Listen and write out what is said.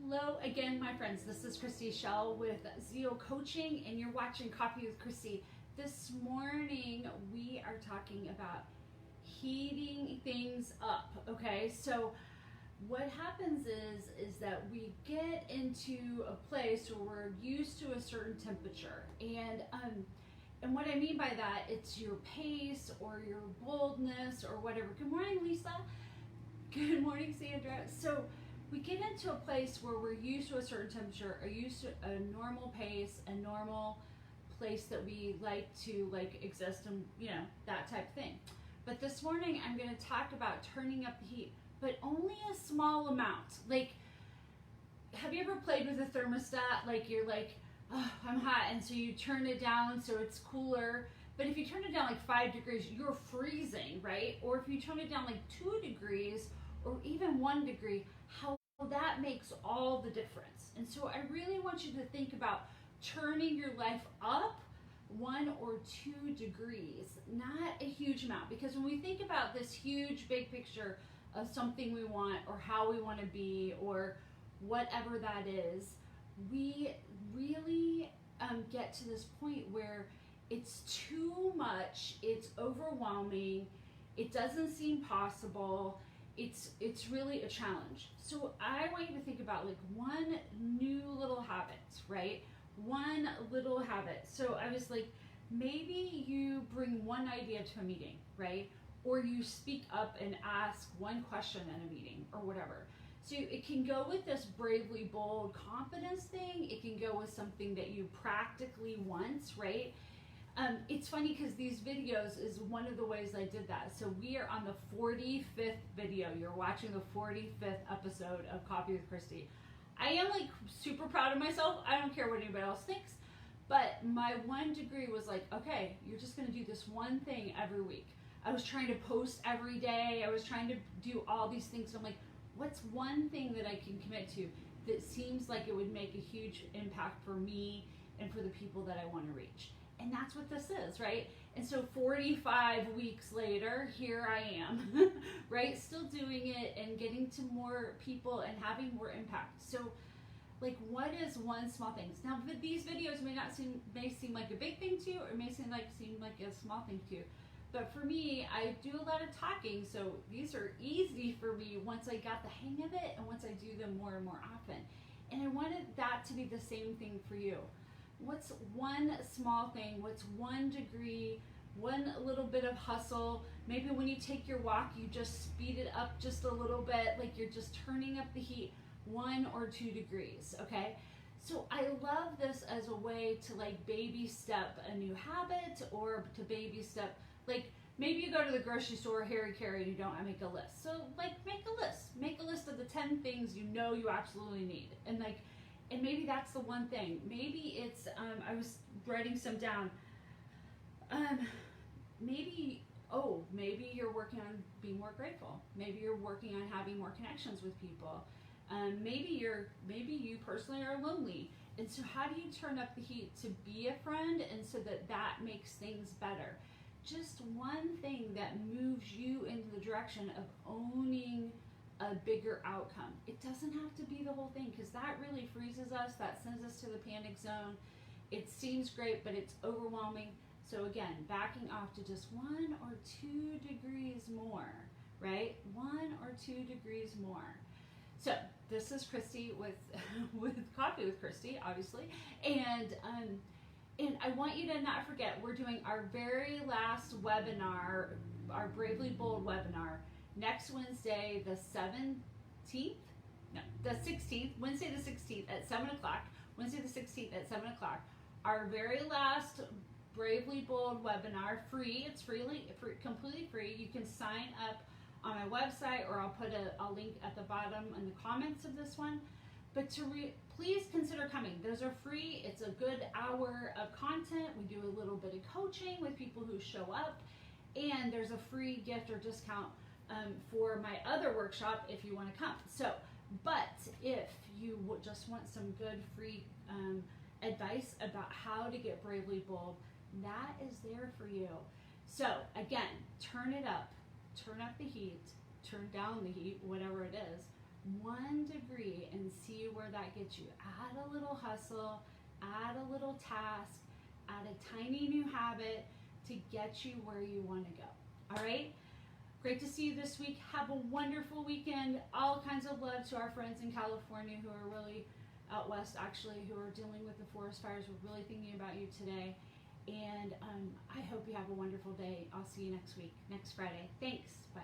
Hello again, my friends. This is Christy Shell with Zeo Coaching, and you're watching Coffee with Christy. This morning we are talking about heating things up. Okay, so what happens is that we get into a place where we're used to a certain temperature, and what I mean by that, it's your pace or your boldness or whatever. Good morning, Lisa. Good morning, Sandra. So we get into a place where we're used to a certain temperature, are used to a normal pace, a normal place that we like to exist in, that type of thing. But this morning I'm going to talk about turning up the heat, but only a small amount. Like, have you ever played with a thermostat? Like, you're like, oh, I'm hot, and so you turn it down so it's cooler. But if you turn it down like 5 degrees, you're freezing, right? Or if you turn it down like 2 degrees or even 1 degree, how that makes all the difference. And so I really want you to think about turning your life up 1 or 2 degrees, not a huge amount, because when we think about this huge big picture of something we want or how we want to be or whatever that is, we really get to this point where it's too much, it's overwhelming, it doesn't seem possible, it's really a challenge. So I want you to think about like one new little habit, right? One little habit. So I was like, maybe you bring one idea to a meeting, right? Or you speak up and ask one question in a meeting or whatever. So it can go with this bravely bold confidence thing. It can go with something that you practically want, right? It's funny because these videos is one of the ways I did that. So we are on the 45th video. You're watching the 45th episode of Coffee with Christy. I am like super proud of myself. I don't care what anybody else thinks. But my 1 degree was like, okay, you're just going to do this one thing every week. I was trying to post every day. I was trying to do all these things. So I'm like, what's one thing that I can commit to that seems like it would make a huge impact for me and for the people that I want to reach? And that's what this is, right? And so 45 weeks later, here I am, right? Still doing it and getting to more people and having more impact. So like, what is one small thing? Now, these videos may seem like a big thing to you, or may seem like a small thing to you. But for me, I do a lot of talking, so these are easy for me once I got the hang of it and once I do them more and more often. And I wanted that to be the same thing for you. What's one small thing? What's 1 degree? One little bit of hustle? Maybe when you take your walk, you just speed it up just a little bit, like you're just turning up the heat 1 or 2 degrees, okay? So I love this as a way to like baby step a new habit, or to baby step, like maybe you go to the grocery store, Harry Carry, and you don't make a list. So like make a list of the 10 things you know you absolutely need. And maybe that's the one thing. Maybe it's, I was writing some down. Maybe you're working on being more grateful. Maybe you're working on having more connections with people. Maybe you personally are lonely. And so how do you turn up the heat to be a friend, and so that makes things better? Just one thing that moves you into the direction of owning a bigger outcome. It doesn't have to be the whole thing, because that really freezes us. That sends us to the panic zone. It seems great, but it's overwhelming. So again, backing off to just 1 or 2 degrees more, right? 1 or 2 degrees more. So this is Christy with Coffee with Christy, obviously, and I want you to not forget, we're doing our very last webinar, our Bravely Bold webinar, next Wednesday, the 16th, Wednesday the 16th at 7 o'clock, Wednesday the 16th at 7 o'clock, our very last Bravely Bold webinar, free, it's completely free. You can sign up on my website, or I'll put a link at the bottom in the comments of this one. But please consider coming. Those are free. It's a good hour of content. We do a little bit of coaching with people who show up, and there's a free gift or discount for my other workshop if you want to come. So, but if you just want some good free advice about how to get bravely bold, that is there for you. So again, turn it up, turn up the heat, turn down the heat, whatever it is, 1 degree and see where that gets you. Add a little hustle, add a little task, add a tiny new habit to get you where you want to go. All right? Great to see you this week. Have a wonderful weekend. All kinds of love to our friends in California who are really out west, actually, who are dealing with the forest fires. We're really thinking about you today. And I hope you have a wonderful day. I'll see you next week, next Friday. Thanks. Bye.